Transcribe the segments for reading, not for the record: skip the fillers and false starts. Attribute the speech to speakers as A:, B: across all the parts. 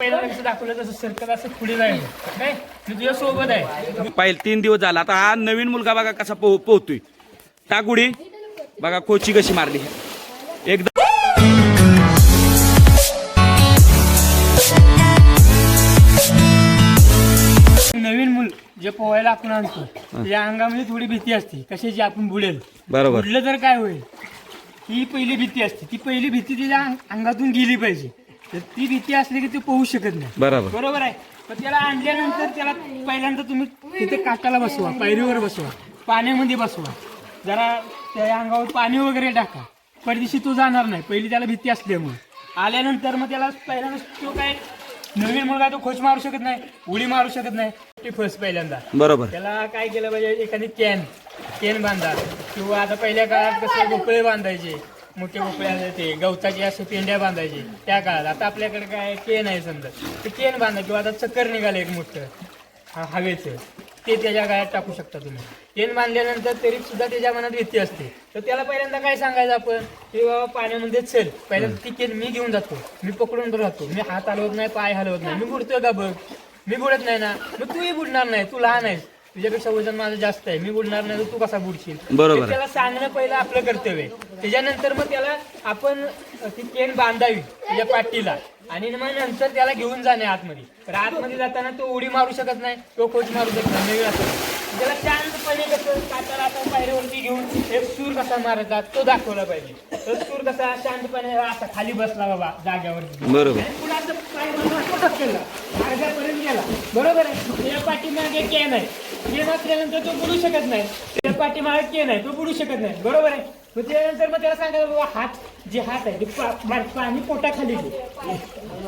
A: पहिल्या लक्ष दाखवलं तसं सरकत असं पुढे जाईल काय मी तुझ्या सोबत आहे.
B: पहिले 3 दिवस झाला. आता हा नवीन मुलगा बघा कसा पोहतोय. टाकुडी बघा कोची कशी मारली एकदम.
A: नवीन मूल जे पोहायला आपण आणतो त्या अंगामध्ये थोडी भीती असते कशाची आपण बुडेल
B: बरोबर.
A: बुडलं तर काय होईल ही पहिली भीती असते. ती पहिली भीती तिच्या अंगातून गेली पाहिजे. तर ती भीती असली की ते पोहू शकत नाही.
B: बरोबर
A: बरोबर आहे. पण त्याला आणल्यानंतर त्याला पहिल्यांदा तुम्ही तिथे काटाला बसवा, पायरीवर बसवा, पाण्यामध्ये बसवा, जरा त्या अंगावर पाणी वगैरे टाका. परदेशी तो जाणार नाही. पहिली त्याला भीती असल्यामुळे आल्यानंतर मग त्याला पहिल्यांदा तो काय नवीन मुलगा तो खोच मारू शकत नाही, उडी मारू शकत नाही. ती फर्स्ट पहिल्यांदा
B: बरोबर.
A: त्याला काय केलं पाहिजे एखादी कॅन बांधा किंवा आता पहिल्या काळात कसं भोपळे बांधायचे, मोठे भोपळे ते गवताचे असे पेंड्या बांधायचे त्या काळात. आता आपल्याकडे काय केन आहे समजा ते केन बांधा किंवा आता चक्कर निघालं एक मोठं हवेचं ते त्याच्या गाळ्यात टाकू शकता तुम्ही. केन बांधल्यानंतर तरी सुद्धा त्याच्या मनात भीती असते. तर त्याला पहिल्यांदा काय सांगायचं आपण की बाबा पाण्यामध्ये चल. पहिल्यांदा ती केन मी घेऊन जातो, मी पकडून राहतो, मी हात हलवत नाही, पाय हलवत नाही, मी बुडतोय का बघ, मी बुडत नाही ना, मग तूही बुडणार नाही, तू लहान आहेस, तुझ्यापेक्षा वजन माझं जास्त आहे, मी बुडणार नाही तर तू कसा बुडशील.
B: बरोबर.
A: त्याला सांगणं पहिलं आपलं कर्तव्य आहे. त्याच्यानंतर मग त्याला आपण ती केन बांधावी त्याच्या पाठीला आणि मग नंतर त्याला घेऊन जाणे आतमध्ये. तर आतमध्ये जाताना तो उडी मारू शकत नाही, तो खोच मारू शकत नाही, नवीन असतो. त्याला शांतपणे कसं काटाला आपण पायरीवरती घेऊन एक सूर कसा मारायचा तो दाखवला पाहिजे. तो सूर कसा शांतपणे असा खाली बसला बाबा जाग्यावरती.
B: बरोबर.
A: पुन्हा असं पाय केला अर्ध्यापर्यंत गेला. बरोबर आहे. त्याच्या पाठीमागे केन आहे, केन असल्यानंतर तो बुडू शकत नाही. त्याच्या पाठीमागे केन आहे, तो बुडू शकत नाही. बरोबर आहे. मग त्यानंतर मग त्याला सांगायचं बाबा हात आहे ते पाणी पोटाखाली घे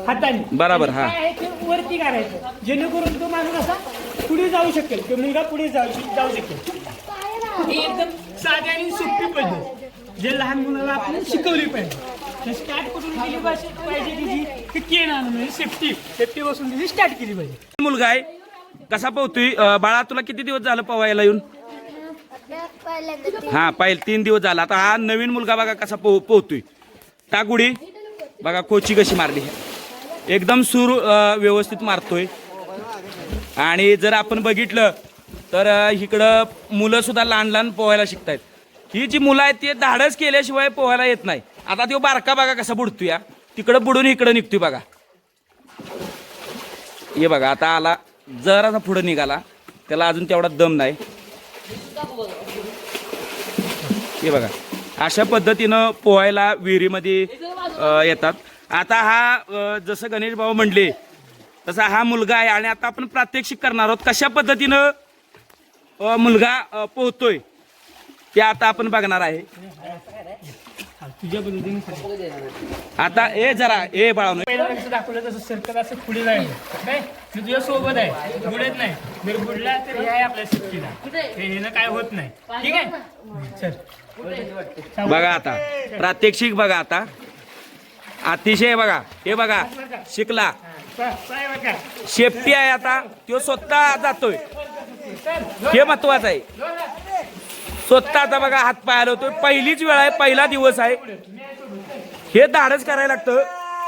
A: हाताने.
B: बरोबर. हा
A: काय आहे ते वरती काढायचं जेणेकरून तो माणूस असा पुढे जाऊ शकेल, तो मुलगा पुढे जाऊ शकेल. ही एकदम साधी आणि सोपी पद्धत जे लहान मुलाला आपण शिकवली पाहिजे. स्टार्ट करून केली पाहिजे की केन आणून म्हणजे सेफ्टी बसून तिची स्टार्ट केली पाहिजे.
B: मुलगा आहे कसा पोहतोय. बाळा तुला किती दिवस झालं पोहायला येऊन. हा पहिले 3 दिवस झाला. आता हा नवीन मुलगा बघा कसा पोहतोय. टाकुडी बघा कोची कशी मारली एकदम सूर व्यवस्थित मारतोय. आणि जर आपण बघितलं तर इकडं मुलं सुद्धा लहान लहान पोहायला शिकतायत. ही जी मुलं आहेत ती धाडस केल्याशिवाय पोहायला येत नाही. आता तो बारका बघा कसा बुडतोय या तिकडं बुडून इकडं निघतोय बघा. हे बघा आता आला जरासा पुढं निघाला, त्याला अजून तेवढा दम नाही. हे बघा अशा पद्धतीनं पोहायला विहिरीमध्ये येतात. आता हा जसं गणेश भाऊ म्हणले तसा हा मुलगा आहे आणि आता आपण प्रात्यक्षिक करणार आहोत कशा पद्धतीनं मुलगा पोहतोय ते आता आपण बघणार आहे.
A: तुझ्या पद्धतीने
B: आता ए जरा ए बाळानो
A: पहिल्या लक्ष दाखवलं तसं सरकत असं पुढे जाईल काय मी तुझ्या सोबत आहे, बुडत नाही. जर बुडला तर हे आहे आपल्या सेफ्टीला, हे काय होत नाही. ठीक आहे चल
B: बघा आता प्रात्यक्षिक बघा. आता अतिशय बघा हे बघा शिकला सेफ्टी आहे. आता तो स्वतः जातोय हे महत्वाचं आहे. स्वतः आता बघा हात पाय हलवतोय. पहिलीच वेळ आहे, पहिला दिवस आहे. हे धाडस करायला लागतं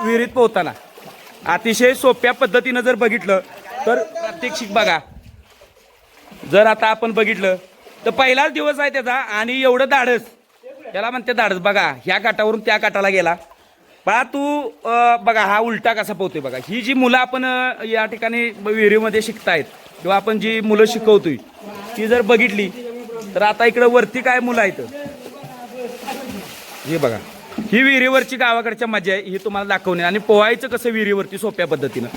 B: विहिरीत पोहताना. अतिशय सोप्या पद्धतीनं जर बघितलं तर प्रात्यक्षिक बघा. जर आता आपण बघितलं तर पहिलाच दिवस आहे त्याचा आणि एवढं धाडस त्याला म्हणते धाडस. बघा ह्या काठावरून त्या काठाला गेला. बघा तू बघा हा उलटा कसा पोहतोय बघा. ही जी मुलं आपण या ठिकाणी विहिरीमध्ये शिकतायत किंवा आपण जी मुलं शिकवतोय ती जर बघितली तर आता इकडं वरती काय मुलं आहेत हे बघा. ही विहिरीवरची गावाकडच्या मजा आहे ही तुम्हाला दाखवणे आणि पोहायचं कसं विहिरीवरती सोप्या पद्धतीनं.